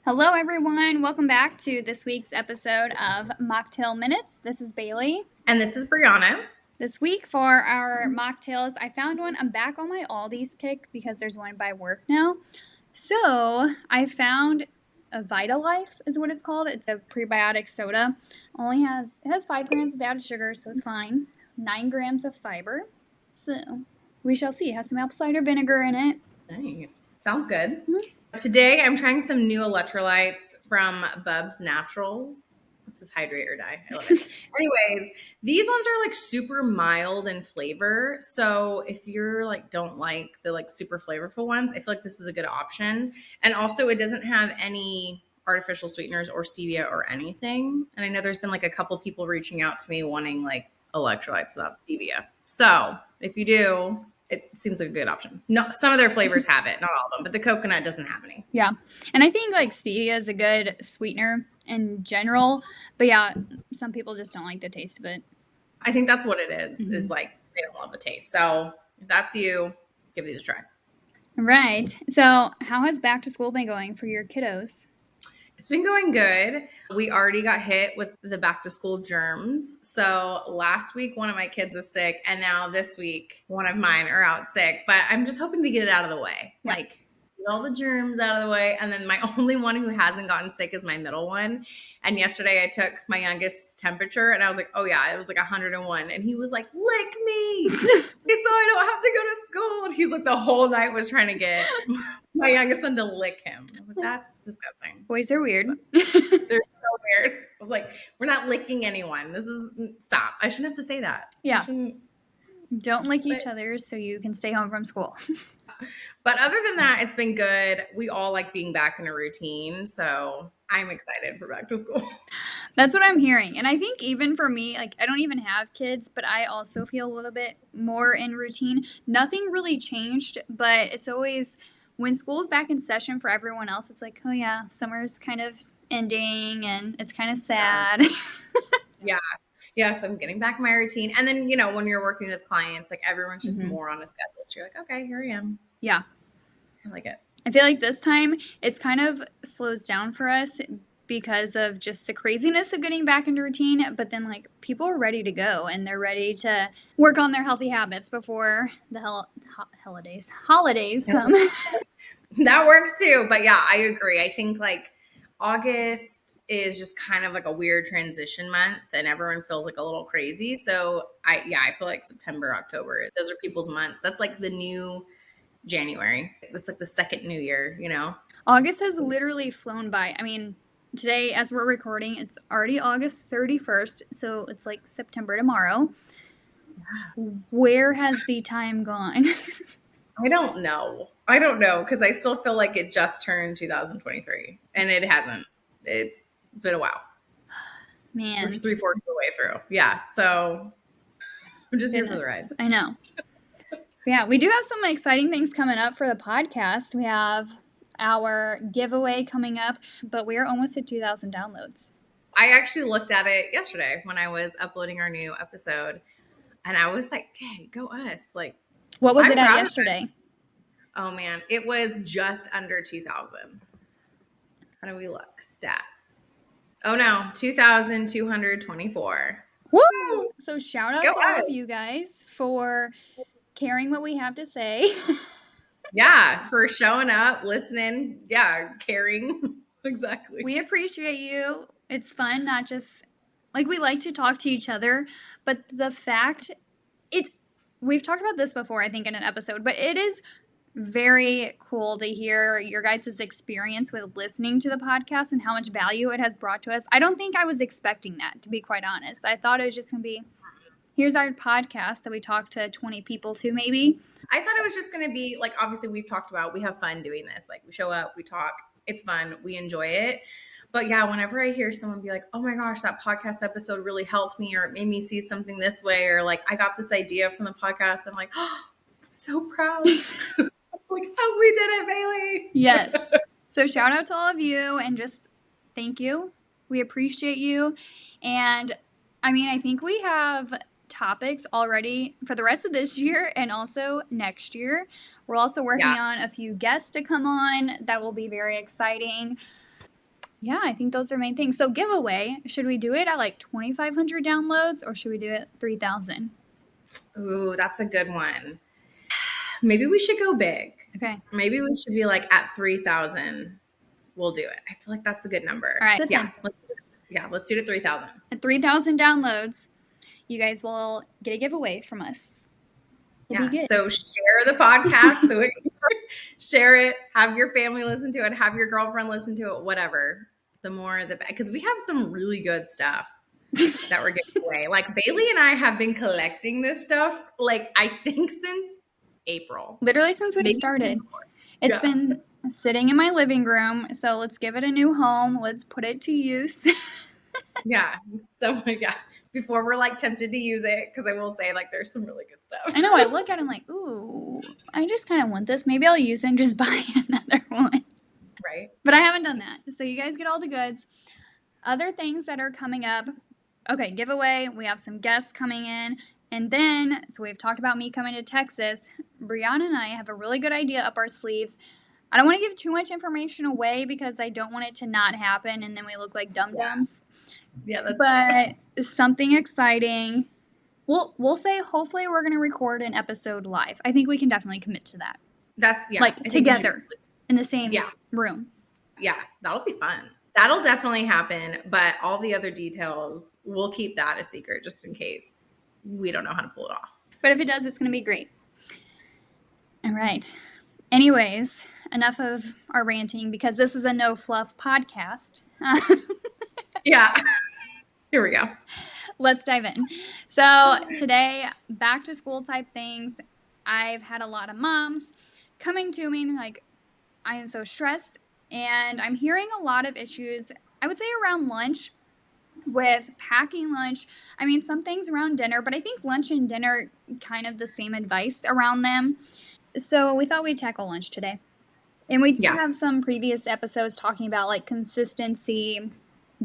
Hello, everyone. Welcome back to this week's episode of Mocktail Minutes. This is Bailey. And this is Brianna. This week for our mocktails, I found one. I'm back on my Aldi's kick because there's one by work now. So I found a VitaLife is what it's called. It's a prebiotic soda. It has 5 grams of added sugar, so it's fine. 9 grams of fiber. So we shall see. It has some apple cider vinegar in it. Nice. Sounds good. Mm-hmm. Today, I'm trying some new electrolytes from Bub's Naturals. This is Hydrate or Die. I love it. Anyways, these ones are like super mild in flavor. So if you're like don't like the like super flavorful ones, I feel like this is a good option. And also it doesn't have any artificial sweeteners or stevia or anything. And I know there's been like a couple people reaching out to me wanting like electrolytes without stevia. So if you do, it seems like a good option. No, some of their flavors have it, not all of them, but the coconut doesn't have any. Yeah. And I think like stevia is a good sweetener in general. But yeah, some people just don't like the taste of it. I think that's what it is, is like they don't love the taste. So if that's you, give these a try. Right. So how has back to school been going for your kiddos? It's been going good. We already got hit with the back to school germs. So last week, one of my kids was sick. And now this week, one of mine are out sick. But I'm just hoping to get it out of the way. Yeah. Like, get all the germs out of the way. And then my only one who hasn't gotten sick is my middle one. And yesterday I took my youngest's temperature and I was like, oh yeah, it was like 101. And he was like, lick me so I don't have to go to school. And he's like the whole night was trying to get my youngest son to lick him. I was like, that's disgusting. Boys are weird. They're so weird. I was like, we're not licking anyone. Stop. I shouldn't have to say that. Yeah. Don't lick each other so you can stay home from school. But other than that, it's been good. We all like being back in a routine. So I'm excited for back to school. That's what I'm hearing. And I think even for me, like I don't even have kids, but I also feel a little bit more in routine. Nothing really changed, but it's always when school's back in session for everyone else, it's like, oh yeah, summer's kind of ending and it's kind of sad. Yeah. Yeah, so I'm getting back my routine. And then, when you're working with clients, like everyone's just more on a schedule. So you're like, okay, here I am. Yeah. I like it. I feel like this time it's kind of slows down for us because of just the craziness of getting back into routine. But then like people are ready to go and they're ready to work on their healthy habits before the holidays come. That works too. But yeah, I agree. I think like August is just kind of like a weird transition month and everyone feels like a little crazy. So I feel like September, October, those are people's months. That's like the new January. It's like the second new year, August has literally flown by. I mean, today as we're recording, it's already August 31st. So it's like September tomorrow. Yeah. Where has the time gone? I don't know because I still feel like it just turned 2023 and it hasn't. It's been a while. Man. We're 3/4 of the way through. Yeah. So I'm just here for the ride. I know. Yeah, we do have some exciting things coming up for the podcast. We have our giveaway coming up, but we are almost at 2,000 downloads. I actually looked at it yesterday when I was uploading our new episode and I was like, hey, go us. Like, what was it at yesterday? Oh man, it was just under 2,000. How do we look? Stats. Oh no, 2,224. Woo! So shout out to all of you guys for caring what we have to say. Yeah, for showing up, listening. Yeah, caring. Exactly. We appreciate you. It's fun, not just like we like to talk to each other, but the fact we've talked about this before, I think, in an episode, but it is very cool to hear your guys' experience with listening to the podcast and how much value it has brought to us. I don't think I was expecting that, to be quite honest. I thought it was just going to be, here's our podcast that we talk to 20 people to maybe. I thought it was just going to be, like, obviously we've talked about, we have fun doing this. Like, we show up, we talk, it's fun, we enjoy it. But yeah, whenever I hear someone be like, oh my gosh, that podcast episode really helped me or it made me see something this way or like I got this idea from the podcast, I'm like, oh, I'm so proud. Like, oh, we did it, Bailey. Yes. So shout out to all of you and just thank you. We appreciate you. And I mean, I think we have topics already for the rest of this year and also next year. We're also working on a few guests to come on that will be very exciting. Yeah, I think those are the main things. So giveaway, should we do it at like 2,500 downloads or should we do it 3,000? Ooh, that's a good one. Maybe we should go big. Okay. Maybe we should be like at 3,000. We'll do it. I feel like that's a good number. All right. Yeah. Let's do it at 3,000. At 3,000 downloads, you guys will get a giveaway from us. It'll be good. So share the podcast. Share it. Have your family listen to it. Have your girlfriend listen to it. Whatever. The more the better. Because we have some really good stuff that we're giving away. Like Bailey and I have been collecting this stuff, like I think since April. Literally since we started. It's been sitting in my living room. So let's give it a new home. Let's put it to use. Yeah. So yeah. Before we're like tempted to use it, because I will say like there's some really good stuff. I know. I look at it and I'm like, ooh, I just kind of want this. Maybe I'll use it and just buy another one. Right. But I haven't done that. So you guys get all the goods. Other things that are coming up. Okay, giveaway. We have some guests coming in. And then, so we've talked about me coming to Texas. Brianna and I have a really good idea up our sleeves. I don't want to give too much information away because I don't want it to not happen and then we look like dum-dums. Yeah, that's but something exciting. We'll say hopefully we're going to record an episode live. I think we can definitely commit to that. That's like together in the same room. Yeah, that'll be fun. That'll definitely happen, but all the other details, we'll keep that a secret just in case we don't know how to pull it off. But if it does, it's going to be great. All right. Anyways, enough of our ranting because this is a no fluff podcast. Yeah. Here we go. Let's dive in. So today, back to school type things. I've had a lot of moms coming to me like, I am so stressed and I'm hearing a lot of issues, I would say around lunch with packing lunch. I mean, some things around dinner, but I think lunch and dinner kind of the same advice around them. So we thought we'd tackle lunch today. And we have some previous episodes talking about like consistency,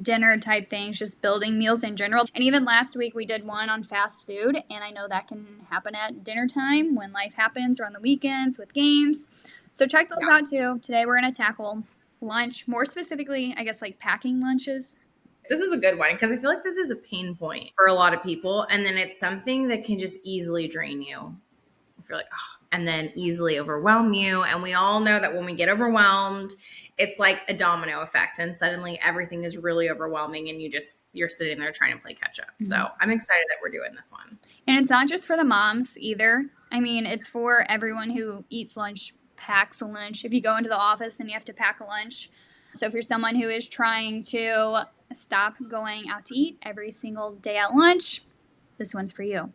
dinner type things, just building meals in general. And even last week we did one on fast food. And I know that can happen at dinner time when life happens or on the weekends with games. So check those out too. Today we're going to tackle lunch, more specifically, I guess like packing lunches. This is a good one because I feel like this is a pain point for a lot of people. And then it's something that can just easily drain you. If you're like, oh, and then easily overwhelm you. And we all know that when we get overwhelmed, it's like a domino effect. And suddenly everything is really overwhelming and you're sitting there trying to play catch up. Mm-hmm. So I'm excited that we're doing this one. And it's not just for the moms either. I mean, it's for everyone who eats lunch, packs a lunch. If you go into the office and you have to pack a lunch. So if you're someone who is trying to stop going out to eat every single day at lunch, this one's for you.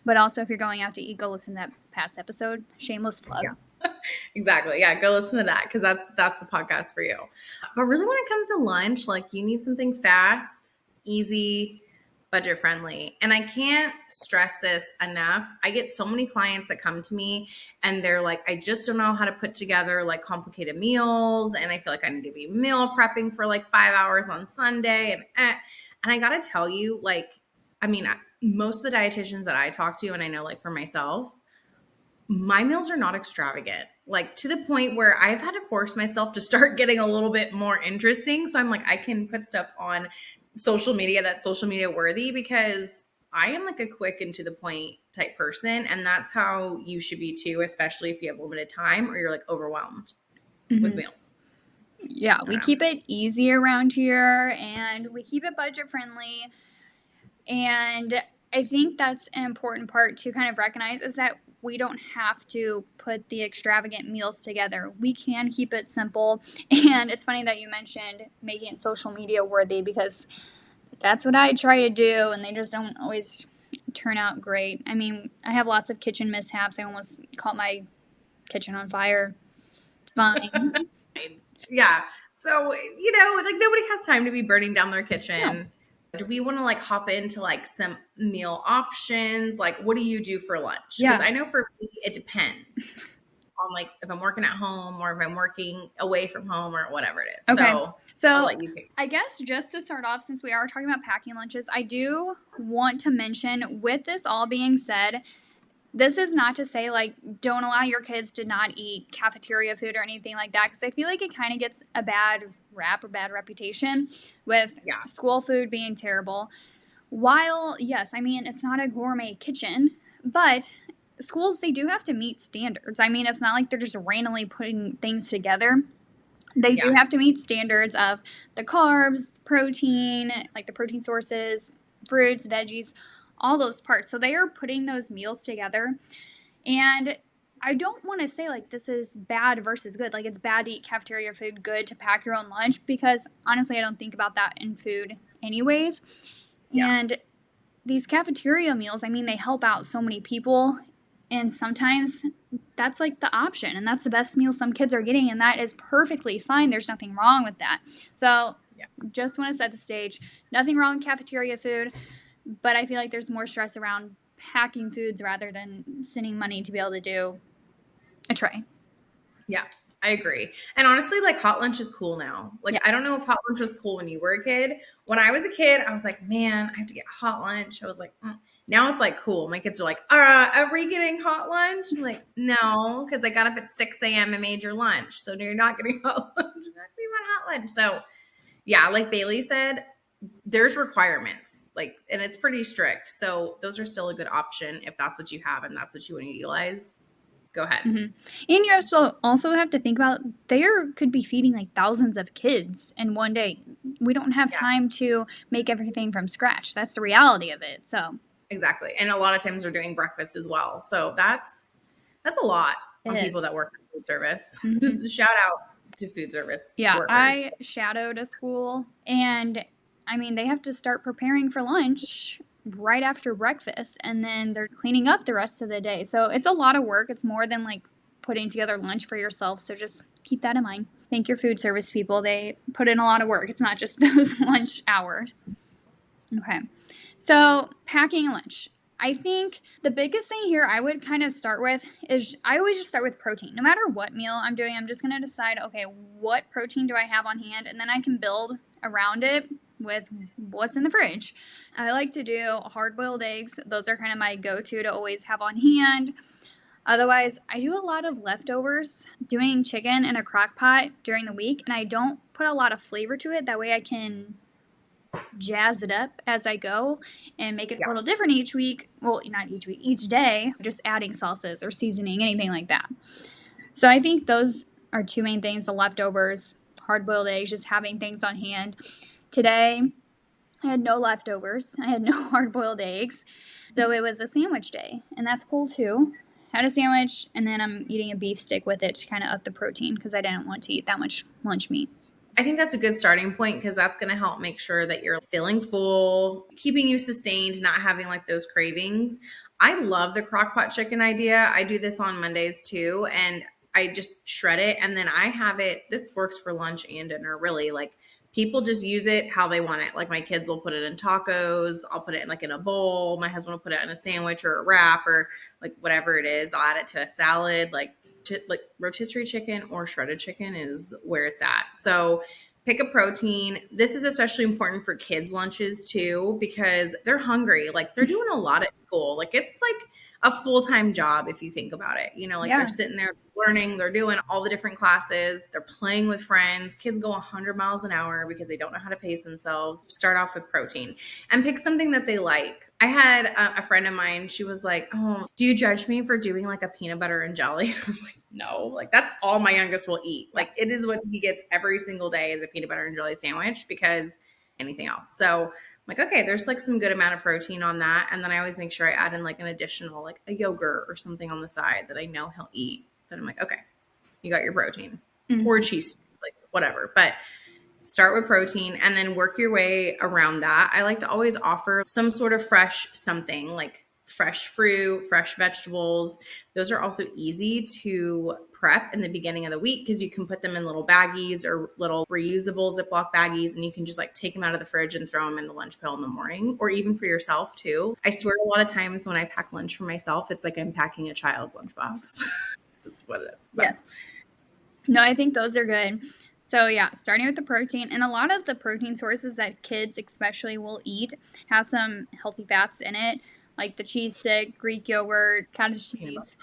But also if you're going out to eat, go listen to that past episode. Shameless plug. Yeah. Exactly. Yeah, go listen to that because that's the podcast for you. But really when it comes to lunch, like you need something fast, easy, budget friendly. And I can't stress this enough. I get so many clients that come to me and they're like, I just don't know how to put together like complicated meals. And I feel like I need to be meal prepping for like 5 hours on Sunday. And I got to tell you, like, I mean, most of the dietitians that I talk to, and I know like for myself, my meals are not extravagant, like to the point where I've had to force myself to start getting a little bit more interesting. So I'm like, I can put stuff on social media that's social media worthy because I am like a quick and to the point type person. And that's how you should be too, especially if you have limited time or you're like overwhelmed with meals. Yeah, we keep it easy around here and we keep it budget friendly. And I think that's an important part to kind of recognize is that we don't have to put the extravagant meals together. We can keep it simple. And it's funny that you mentioned making it social media worthy because that's what I try to do and they just don't always turn out great. I mean, I have lots of kitchen mishaps. I almost caught my kitchen on fire. It's fine. Yeah. So, like nobody has time to be burning down their kitchen. No. Do we want to like hop into like some meal options? Like, what do you do for lunch? Because I know for me, it depends on like if I'm working at home or if I'm working away from home or whatever it is. Okay. So I guess just to start off, since we are talking about packing lunches, I do want to mention with this all being said, This is not to say, like, don't allow your kids to not eat cafeteria food or anything like that, because I feel like it kind of gets a bad rap or bad reputation with Yeah. school food being terrible. While, yes, I mean, it's not a gourmet kitchen, but schools, they do have to meet standards. I mean, it's not like they're just randomly putting things together. They do Yeah. have to meet standards of the carbs, protein, like the protein sources, fruits, veggies, all those parts. So they are putting those meals together. And I don't want to say like this is bad versus good. Like it's bad to eat cafeteria food, good to pack your own lunch, because honestly, I don't think about that in food anyways. Yeah. And these cafeteria meals, I mean, they help out so many people. And sometimes that's like the option. And that's the best meal some kids are getting. And that is perfectly fine. There's nothing wrong with that. So Yeah. just want to set the stage. Nothing wrong with cafeteria food. But I feel like there's more stress around packing foods rather than sending money to be able to do a tray. Yeah, I agree. And honestly, like hot lunch is cool now. Like, Yeah. I don't know if hot lunch was cool when you were a kid. When I was a kid, I was like, man, I have to get hot lunch. I was like, now it's like cool. My kids are like, are we getting hot lunch? I'm like, no, because I got up at 6 a.m. and made your lunch. So you're not getting hot lunch. We want hot lunch. So yeah, like Bailey said, there's requirements. Like, and it's pretty strict. So those are still a good option if that's what you have and that's what you want to utilize. Go ahead. Mm-hmm. And you also have to think about there could be feeding like thousands of kids in one day. We don't have Yeah. time to make everything from scratch. That's the reality of it. So Exactly. And a lot of times they're doing breakfast as well. So that's a lot it on people is. that work in food service. Mm-hmm. Just a shout out to food service Yeah, workers. I shadowed a school, and I mean, they have to start preparing for lunch right after breakfast, and then they're cleaning up the rest of the day. So it's a lot of work. It's more than like putting together lunch for yourself. So just keep that in mind. Thank your food service people. They put in a lot of work. It's not just those lunch hours. Okay. So packing lunch. I think the biggest thing here I would kind of start with is I always just start with protein. No matter what meal I'm doing, I'm just going to decide, okay, what protein do I have on hand? And then I can build around it with what's in the fridge. I like to do hard boiled eggs. Those are kind of my go to always have on hand. Otherwise, I do a lot of leftovers, doing chicken in a crock pot during the week, and I don't put a lot of flavor to it. That way I can jazz it up as I go and make it a little different each week. Well, not each week, each day, just adding sauces or seasoning, anything like that. So I think those are two main things, the leftovers, hard boiled eggs, just having things on hand. Today, I had no leftovers. I had no hard boiled eggs. So it was a sandwich day, and that's cool too. Had a sandwich, and then I'm eating a beef stick with it to kind of up the protein because I didn't want to eat that much lunch meat. I think that's a good starting point because that's going to help make sure that you're feeling full, keeping you sustained, not having like those cravings. I love the crock pot chicken idea. I do this on Mondays too. And I just shred it and then I have it. This works for lunch and dinner, really. Like people just use it how they want it. Like my kids will put it in tacos. I'll put it in like in a bowl. My husband will put it in a sandwich or a wrap or like whatever it is. I'll add it to a salad. Like rotisserie chicken or shredded chicken is where it's at. So pick a protein. This is especially important for kids' lunches too, because they're hungry. Like they're doing a lot at school. Like it's like a full-time job if you think about it. You know, like they're sitting there learning, they're doing all the different classes, they're playing with friends. Kids go 100 miles an hour because they don't know how to pace themselves. Start off with protein and pick something that they like. I had a friend of mine, she was like, oh, do you judge me for doing like a peanut butter and jelly? I was like, no, like that's all my youngest will eat. Like it is what he gets every single day is a peanut butter and jelly sandwich because anything else. So I'm like, okay, there's like some good amount of protein on that. And then I always make sure I add in like an additional, like a yogurt or something on the side that I know he'll eat. Then I'm like, okay, you got your protein or cheese, like whatever. But start with protein and then work your way around that. I like to always offer some sort of fresh something like fresh fruit, fresh vegetables. Those are also easy to prep in the beginning of the week because you can put them in little baggies or little reusable Ziploc baggies and you can just like take them out of the fridge and throw them in the lunch pail in the morning or even for yourself too. I swear a lot of times when I pack lunch for myself, it's like I'm packing a child's lunchbox. That's what it is. But. Yes. No, I think those are good. So yeah, starting with the protein, and a lot of the protein sources that kids especially will eat have some healthy fats in it, like the cheese stick, Greek yogurt, cottage cheese,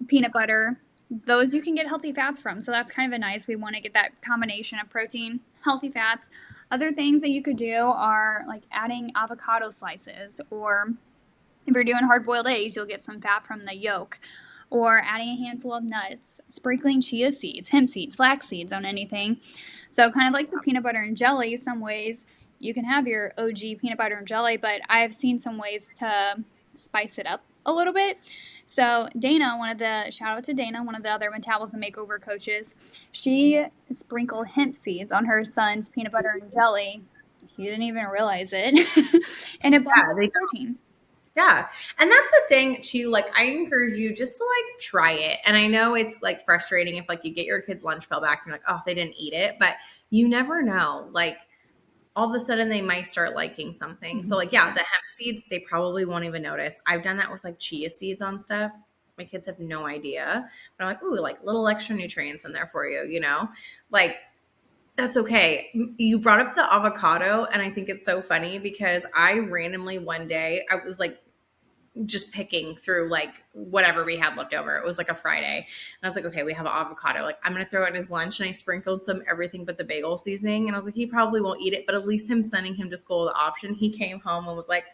peanut butter. Those you can get healthy fats from. So that's kind of a nice. We want to get that combination of protein, healthy fats. Other things that you could do are like adding avocado slices, or if you're doing hard boiled eggs, you'll get some fat from the yolk. Or adding a handful of nuts, sprinkling chia seeds, hemp seeds, flax seeds on anything. So, kind of like the peanut butter and jelly, some ways you can have your OG peanut butter and jelly, but I've seen some ways to spice it up a little bit. So, shout out to Dana, one of the other metabolism makeover coaches, she sprinkled hemp seeds on her son's peanut butter and jelly. He didn't even realize it. And it bumps up the protein. Yeah. And that's the thing too. Like, I encourage you just to like try it. And I know it's like frustrating if like you get your kid's lunch pail back and you're like, oh, they didn't eat it, but you never know. Like, all of a sudden they might start liking something. So like, yeah, the hemp seeds, they probably won't even notice. I've done that with like chia seeds on stuff. My kids have no idea, but I'm like, ooh, like little extra nutrients in there for you, you know, like that's okay. You brought up the avocado, and I think it's so funny because I randomly one day, I was like just picking through like whatever we had left over. It was like a Friday. And I was like, okay, we have avocado. Like, I'm going to throw it in his lunch. And I sprinkled some everything but the bagel seasoning. And I was like, he probably won't eat it, but at least him sending him to school, the option, he came home and was like,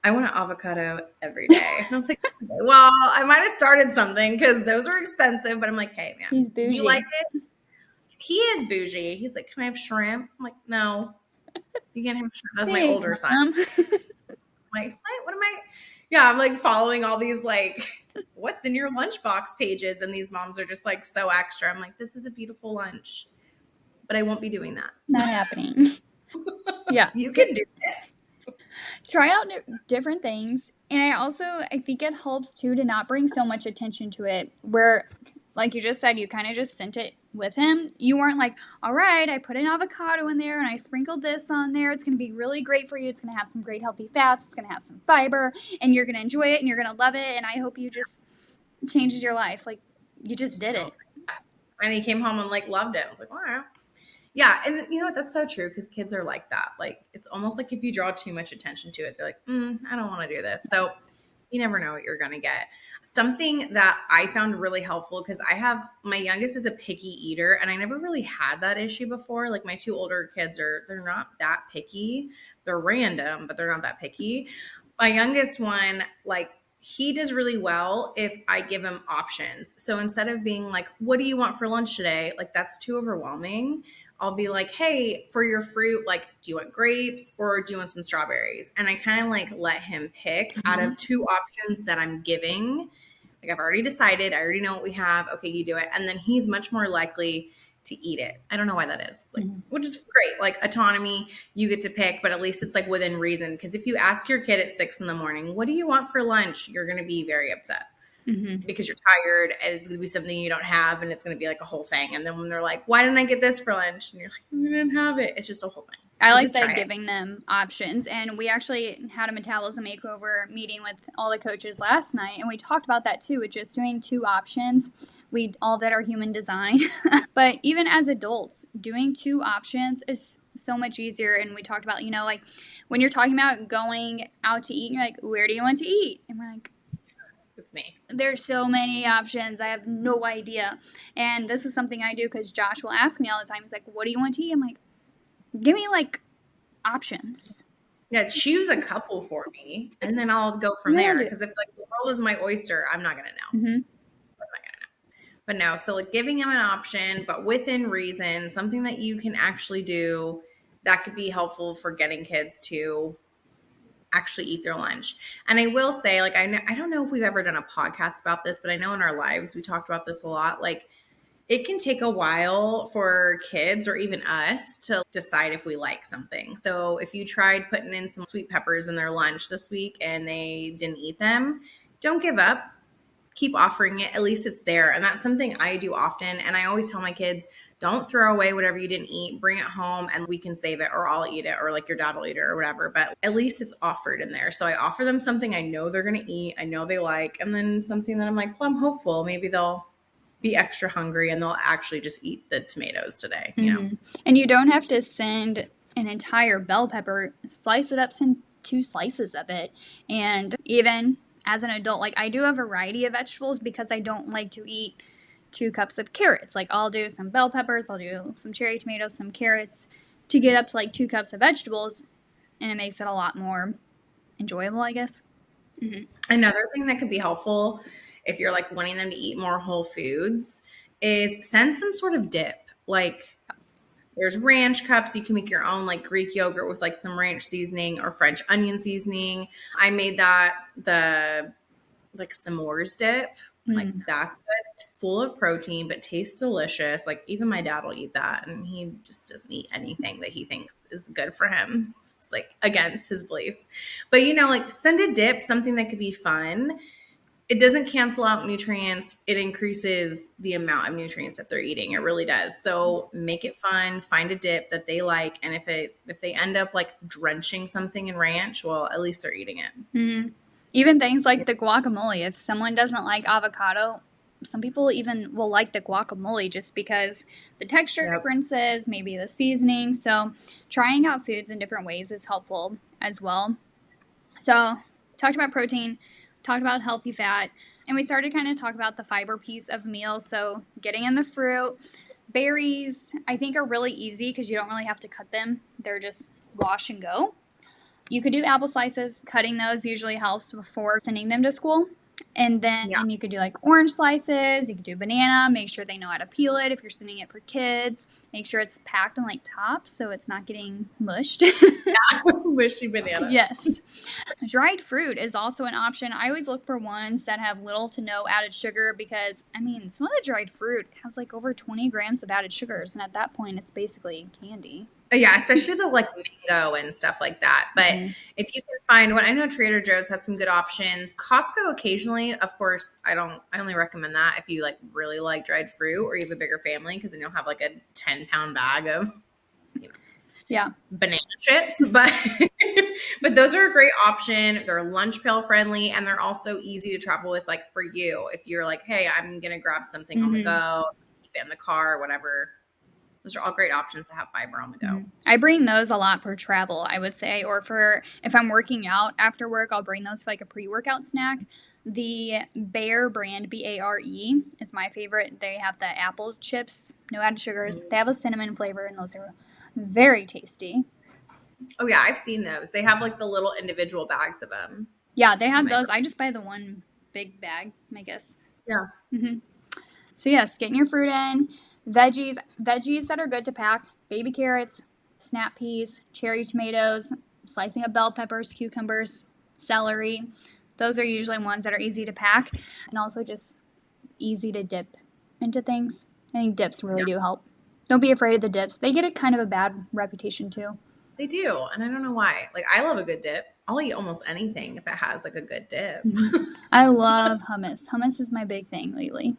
I want an avocado every day. And I was like, okay, well, I might have started something because those are expensive, but I'm like, hey man, He's bougie. if you like it? He is bougie. He's like, can I have shrimp? I'm like, no, you can't have shrimp. That's my older son. Like, what am I? Yeah, I'm like following all these like, what's in your lunchbox pages, and these moms are just like so extra. I'm like, this is a beautiful lunch, but I won't be doing that. Not happening. Yeah, you can do it. Try out different things, and I think it helps too to not bring so much attention to it. Where, like you just said, you kind of just sent it with him. You weren't like, all right, I put an avocado in there and I sprinkled this on there. It's going to be really great for you. It's going to have some great healthy fats. It's going to have some fiber, and you're going to enjoy it and you're going to love it. And I hope you just changes your life. Like, you just did it. And he came home and like loved it. I was like, wow. Yeah. And you know what? That's so true because kids are like that. Like, it's almost like if you draw too much attention to it, they're like, I don't want to do this. So you never know what you're going to get. Something that I found really helpful, because my youngest is a picky eater, and I never really had that issue before. Like, my two older kids they're not that picky. They're random, but they're not that picky. My youngest one, like, he does really well if I give him options. So instead of being like, what do you want for lunch today? Like, that's too overwhelming. I'll be like, hey, for your fruit, like, do you want grapes or do you want some strawberries? And I kind of like let him pick out of two options that I'm giving. Like, I've already decided. I already know what we have. Okay, you do it. And then he's much more likely to eat it. I don't know why that is, like, which is great. Like, autonomy, you get to pick, but at least it's like within reason. Because if you ask your kid at 6 a.m, what do you want for lunch? You're going to be very upset. Because you're tired and it's going to be something you don't have, and it's going to be like a whole thing. And then when they're like, why didn't I get this for lunch? And you're like, we didn't have it. It's just a whole thing. I like that, giving them options. And we actually had a metabolism makeover meeting with all the coaches last night, and we talked about that too, with just doing two options. We all did our human design. But even as adults, doing two options is so much easier. And we talked about, like when you're talking about going out to eat and you're like, where do you want to eat? And we're like, it's me. There's so many options. I have no idea. And this is something I do because Josh will ask me all the time. He's like, what do you want to eat? I'm like, give me like options. Yeah, choose a couple for me, and then I'll go from there. Because if like the world is my oyster, I'm not gonna know. I'm not gonna know. But no, so like giving him an option, but within reason, something that you can actually do that could be helpful for getting kids to actually eat their lunch. And I will say, like, I don't know if we've ever done a podcast about this, but I know in our lives we talked about this a lot. Like, it can take a while for kids or even us to decide if we like something. So if you tried putting in some sweet peppers in their lunch this week and they didn't eat them, don't give up. Keep offering it. At least it's there. And that's something I do often. And I always tell my kids, don't throw away whatever you didn't eat. Bring it home and we can save it, or I'll eat it, or like your dad will eat it or whatever. But at least it's offered in there. So I offer them something I know they're going to eat. I know they like, and then something that I'm like, well, I'm hopeful. Maybe they'll be extra hungry and they'll actually just eat the tomatoes today. You know? And you don't have to send an entire bell pepper. Slice it up into 2 slices of it. And even as an adult, like I do a variety of vegetables because I don't like to eat 2 cups of carrots. Like I'll do some bell peppers, I'll do some cherry tomatoes, some carrots to get up to like 2 cups of vegetables, and it makes it a lot more enjoyable, I guess. Mm-hmm. Another thing that could be helpful if you're like wanting them to eat more whole foods is send some sort of dip. Like there's ranch cups. You can make your own like Greek yogurt with like some ranch seasoning or French onion seasoning. I made that the like s'mores dip. Like that's good. Full of protein, but tastes delicious. Like even my dad will eat that, and he just doesn't eat anything that he thinks is good for him. It's like against his beliefs. But like send a dip, something that could be fun. It doesn't cancel out nutrients. It increases the amount of nutrients that they're eating. It really does. So make it fun. Find a dip that they like, and if they end up like drenching something in ranch, well, at least they're eating it. Mm-hmm. Even things like the guacamole. If someone doesn't like avocado, some people even will like the guacamole just because the texture differences, maybe the seasoning. So trying out foods in different ways is helpful as well. So talked about protein, talked about healthy fat, and we started kind of talk about the fiber piece of meals. So getting in the fruit, berries, I think are really easy because you don't really have to cut them. They're just wash and go. You could do apple slices. Cutting those usually helps before sending them to school. And then you could do like orange slices. You could do banana. Make sure they know how to peel it if you're sending it for kids. Make sure it's packed in like tops so it's not getting mushed. Mushy banana. Yes. Dried fruit is also an option. I always look for ones that have little to no added sugar because, I mean, some of the dried fruit has like over 20 grams of added sugars. And at that point, it's basically candy. Yeah, especially the like mango and stuff like that. But if you can find one, I know Trader Joe's has some good options. Costco occasionally, of course, I only recommend that if you like really like dried fruit or you have a bigger family because then you'll have like a 10-pound bag of banana chips. But those are a great option. They're lunch pail friendly and they're also easy to travel with, like for you. If you're like, hey, I'm gonna grab something on the go, keep it in the car, whatever. Those are all great options to have fiber on the go. I bring those a lot for travel, I would say, or for if I'm working out after work, I'll bring those for like a pre-workout snack. The Bare brand, Bare, is my favorite. They have the apple chips, no added sugars. They have a cinnamon flavor, and those are very tasty. Oh, yeah, I've seen those. They have like the little individual bags of them. Yeah, they have those. I just buy the one big bag, I guess. Yeah. So, yes, getting your fruit in. Veggies that are good to pack, baby carrots, snap peas, cherry tomatoes, slicing of bell peppers, cucumbers, celery. Those are usually ones that are easy to pack and also just easy to dip into things. I think dips really do help. Don't be afraid of the dips. They get a kind of a bad reputation too. They do, and I don't know why. Like, I love a good dip. I'll eat almost anything if it has like a good dip. I love hummus. Hummus is my big thing lately.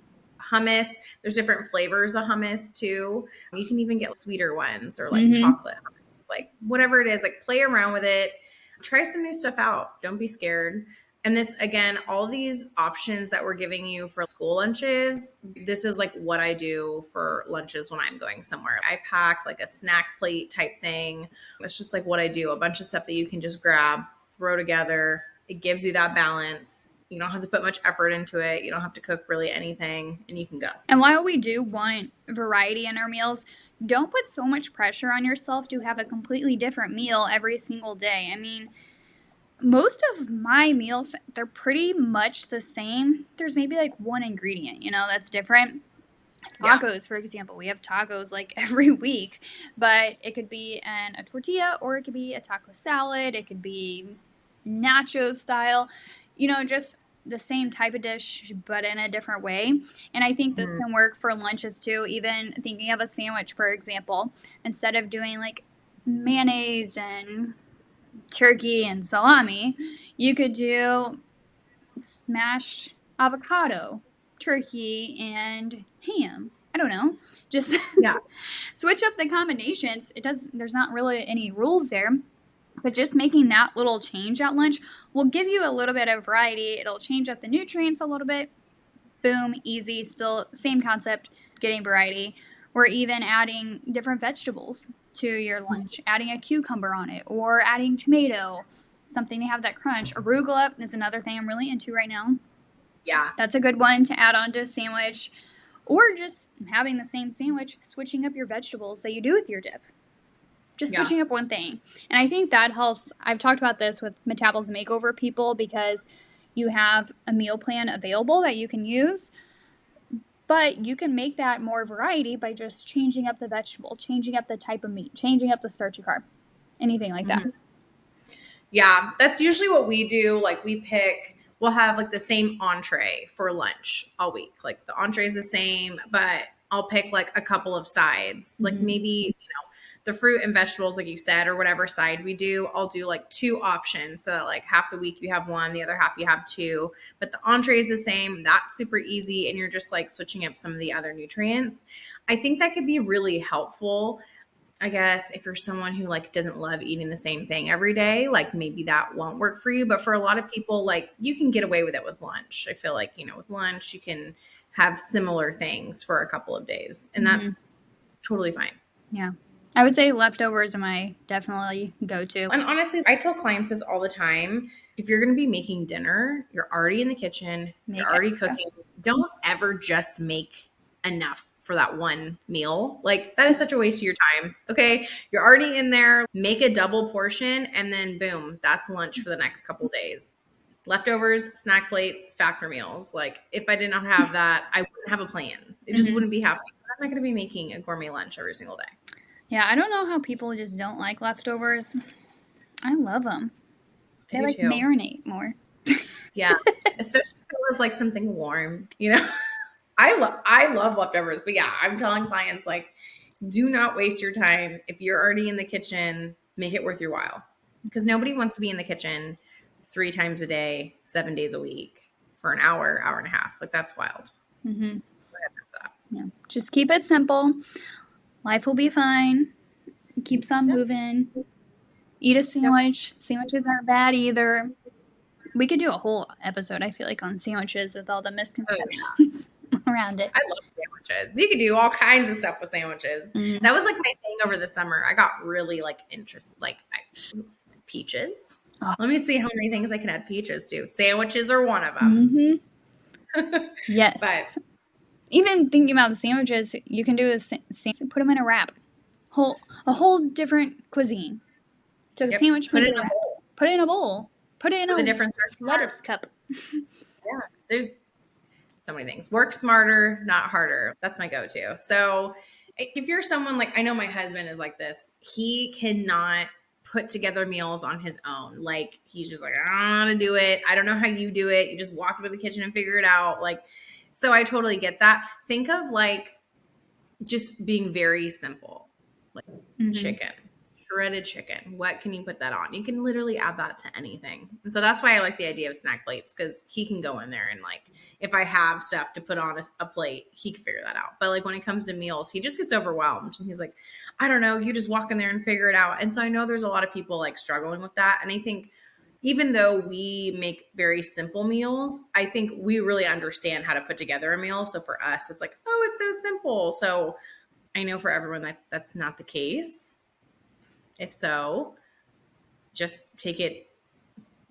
Hummus. There's different flavors of hummus too. You can even get sweeter ones or like chocolate hummus, like whatever it is, like play around with it. Try some new stuff out. Don't be scared. And this, again, all these options that we're giving you for school lunches, this is like what I do for lunches when I'm going somewhere. I pack like a snack plate type thing. It's just like what I do. A bunch of stuff that you can just grab, throw together. It gives you that balance. You don't have to put much effort into it. You don't have to cook really anything, and you can go. And while we do want variety in our meals, don't put so much pressure on yourself to have a completely different meal every single day. I mean, most of my meals, they're pretty much the same. There's maybe like one ingredient, that's different. Tacos, for example, we have tacos like every week, but it could be a tortilla or it could be a taco salad. It could be nacho style, just the same type of dish, but in a different way. And I think this can work for lunches too. Even thinking of a sandwich, for example, instead of doing like mayonnaise and turkey and salami, you could do smashed avocado, turkey, and ham. I don't know. Just switch up the combinations. There's not really any rules there. But just making that little change at lunch will give you a little bit of variety. It'll change up the nutrients a little bit. Boom, easy, still same concept, getting variety. Or even adding different vegetables to your lunch, adding a cucumber on it or adding tomato. something to have that crunch. Arugula is another thing I'm really into right now. Yeah. That's a good one to add on to a sandwich. Or just having the same sandwich, switching up your vegetables that you do with your dip. Just switching up one thing. And I think that helps. I've talked about this with Metabolism Makeover people because you have a meal plan available that you can use. But you can make that more variety by just changing up the vegetable, changing up the type of meat, changing up the starchy carb, anything like that. Yeah, that's usually what we do. Like we'll have like the same entree for lunch all week. Like the entree is the same, but I'll pick like a couple of sides. Like maybe, the fruit and vegetables, like you said, or whatever side we do, I'll do like 2 options. So that like half the week you have one, the other half you have 2. But the entree is the same. That's super easy. And you're just like switching up some of the other nutrients. I think that could be really helpful. I guess if you're someone who like doesn't love eating the same thing every day, like maybe that won't work for you. But for a lot of people, like you can get away with it with lunch. I feel like, with lunch, you can have similar things for a couple of days, and that's totally fine. Yeah. I would say leftovers are my definitely go-to. And honestly, I tell clients this all the time. If you're going to be making dinner, you're already in the kitchen, you're already cooking. Don't ever just make enough for that one meal. Like that is such a waste of your time. Okay. You're already in there, make a double portion, and then boom, that's lunch for the next couple of days. Leftovers, snack plates, factor meals. Like if I did not have that, I wouldn't have a plan. It just wouldn't be happening. I'm not going to be making a gourmet lunch every single day. Yeah, I don't know how people just don't like leftovers. I love them. They like too. Marinate more. Yeah, especially if it was like something warm, I love leftovers, but yeah, I'm telling clients like, do not waste your time. If you're already in the kitchen, make it worth your while, because nobody wants to be in the kitchen 3 times a day, 7 days a week for an hour, hour and a half. Like that's wild. Yeah. Just keep it simple. Life will be fine. Keeps on moving. Eat a sandwich. Sandwiches aren't bad either. We could do a whole episode, I feel like, on sandwiches with all the misconceptions around it. I love sandwiches. You could do all kinds of stuff with sandwiches. That was like my thing over the summer. I got really like interested, peaches. Oh. Let me see how many things I can add peaches to. Sandwiches are one of them. Yes. But even thinking about the sandwiches, you can do the same. Put them in a wrap. A whole different cuisine. So a sandwich, put it in a bowl. Put it in a bowl. Put it in a different lettuce cup. Yeah, there's so many things. Work smarter, not harder. That's my go-to. So if you're someone like, I know my husband is like this. He cannot put together meals on his own. Like he's just like, I don't know how to do it. I don't know how you do it. You just walk into the kitchen and figure it out. Like, so I totally get that. Think of like just being very simple, like chicken, shredded chicken. What can you put that on? You can literally add that to anything. And so that's why I like the idea of snack plates, because he can go in there and like, if I have stuff to put on a plate, he can figure that out. But like when it comes to meals, he just gets overwhelmed. And he's like, I don't know, you just walk in there and figure it out. And so I know there's a lot of people like struggling with that. And I think even though we make very simple meals, I think we really understand how to put together a meal. So for us, it's like, oh, it's so simple. So I know for everyone that's not the case. If so, just take it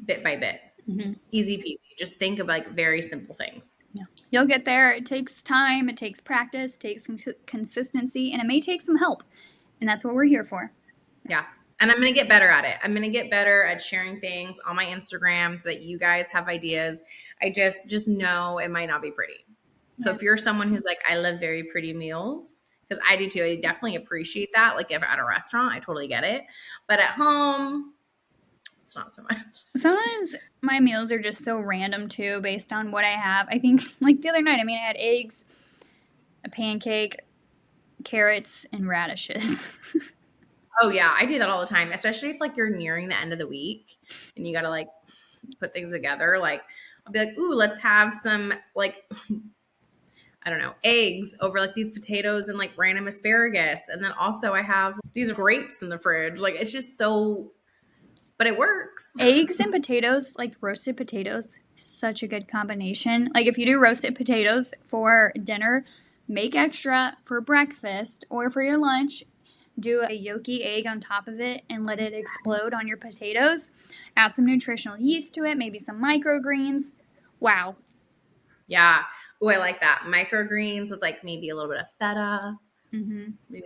bit by bit. Just easy peasy. Just think of like very simple things. Yeah. You'll get there. It takes time. It takes practice. It takes some consistency. And it may take some help. And that's what we're here for. Yeah. And I'm going to get better at it. I'm going to get better at sharing things on my Instagram so that you guys have ideas. I just know it might not be pretty. So if you're someone who's like, I love very pretty meals, because I do too. I definitely appreciate that. Like if at a restaurant, I totally get it. But at home, it's not so much. Sometimes my meals are just so random too, based on what I have. I think like the other night, I had eggs, a pancake, carrots, and radishes. Oh yeah, I do that all the time, especially if like you're nearing the end of the week and you got to like put things together. Like I'll be like, ooh, let's have some like, I don't know, eggs over like these potatoes and like random asparagus. And then also I have these grapes in the fridge. Like it's just so, but it works. Eggs and potatoes, like roasted potatoes, such a good combination. Like if you do roasted potatoes for dinner, make extra for breakfast or for your lunch. do a yolky egg on top of it and let it explode on your potatoes. Add some nutritional yeast to it, maybe some microgreens. Wow. Yeah. Oh, I like that. Microgreens with like maybe a little bit of feta.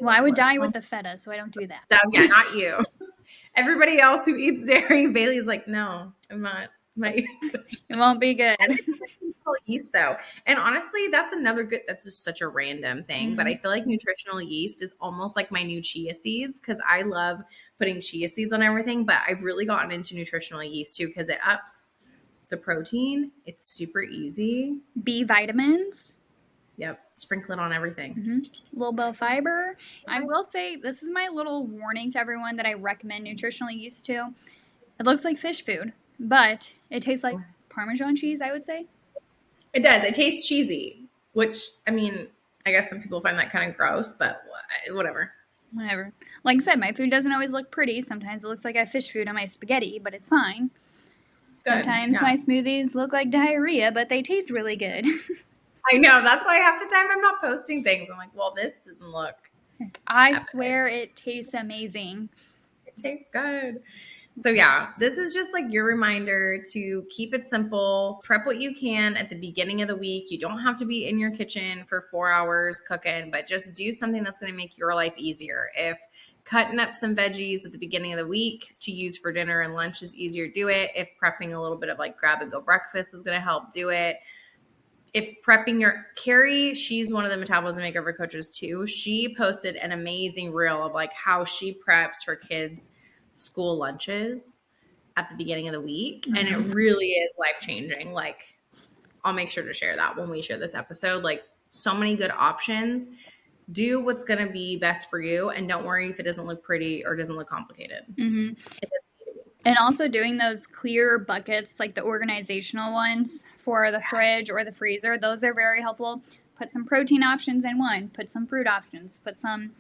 Well, I would die with the feta, so I don't do that. Yeah, not you. Everybody else who eats dairy, Bailey's like, no, I'm not. It won't be good. Nutritional yeast, though. And honestly, that's another good, that's just such a random thing. But I feel like nutritional yeast is almost like my new chia seeds because I love putting chia seeds on everything. But I've really gotten into nutritional yeast too because it ups the protein. It's super easy. B vitamins. Yep. Sprinkle it on everything. A little bit of fiber. I will say this is my little warning to everyone that I recommend nutritional yeast to. It looks like fish food, but it tastes like Parmesan cheese, I would say. It does. It tastes cheesy, which, I mean, I guess some people find that kind of gross, but whatever. Whatever. Like I said, my food doesn't always look pretty. Sometimes it looks like I have fish food on my spaghetti, but it's fine. Sometimes my smoothies look like diarrhea, but they taste really good. I know. That's why half the time I'm not posting things. I'm like, well, this doesn't look. I swear it tastes amazing. It tastes good. So yeah, this is just like your reminder to keep it simple. Prep what you can at the beginning of the week. You don't have to be in your kitchen for 4 hours cooking, but just do something that's going to make your life easier. If cutting up some veggies at the beginning of the week to use for dinner and lunch is easier, do it. If prepping a little bit of like grab and go breakfast is going to help, do it. If prepping your Carrie, she's one of the metabolism makeover coaches too. She posted an amazing reel of like how she preps her kids' school lunches at the beginning of the week. And it really is life-changing. Like, I'll make sure to share that when we share this episode. Like, so many good options. Do what's going to be best for you. And don't worry if it doesn't look pretty or doesn't look complicated. And also doing those clear buckets, like the organizational ones for the fridge or the freezer, those are very helpful. Put some protein options in one, put some fruit options, put some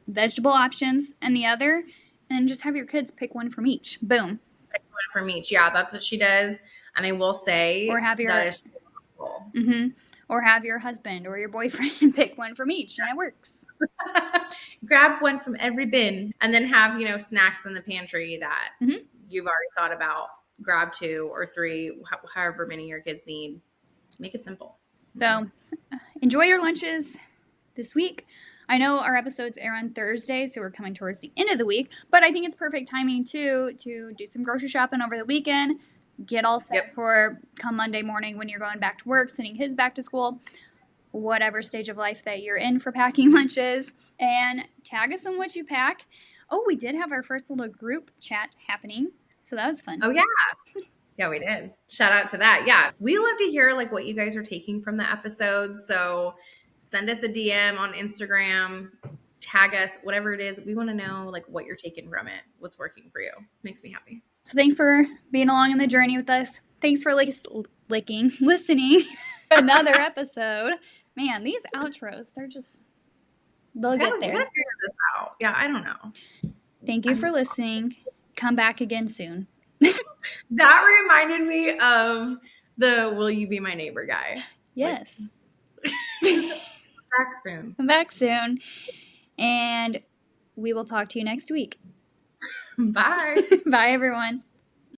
vegetable options in the other, and just have your kids pick one from each. Boom. Pick one from each. Yeah, that's what she does. And I will say, or have your, that is so helpful. Or have your husband or your boyfriend pick one from each, and it works. Grab one from every bin, and then have, snacks in the pantry that you've already thought about. Grab 2 or 3, however many your kids need. Make it simple. So enjoy your lunches this week. I know our episodes air on Thursday, so we're coming towards the end of the week, but I think it's perfect timing too to do some grocery shopping over the weekend. Get all set for come Monday morning when you're going back to work, sending kids back to school, whatever stage of life that you're in for packing lunches, and tag us on what you pack. Oh, we did have our first little group chat happening, so that was fun. Oh, yeah. Yeah, we did. Shout out to that. Yeah, we love to hear like what you guys are taking from the episodes, so send us a DM on Instagram, tag us, whatever it is. We want to know like what you're taking from it, what's working for you. Makes me happy. So thanks for being along in the journey with us. Thanks for listening another episode. Man, these outros, they'll get there. We gotta figure this out. Yeah, I don't know. Thank you for listening. Come back again soon. That reminded me of the Will You Be My Neighbor guy. Yes. Back soon. Come back soon. And we will talk to you next week. Bye. Bye, everyone.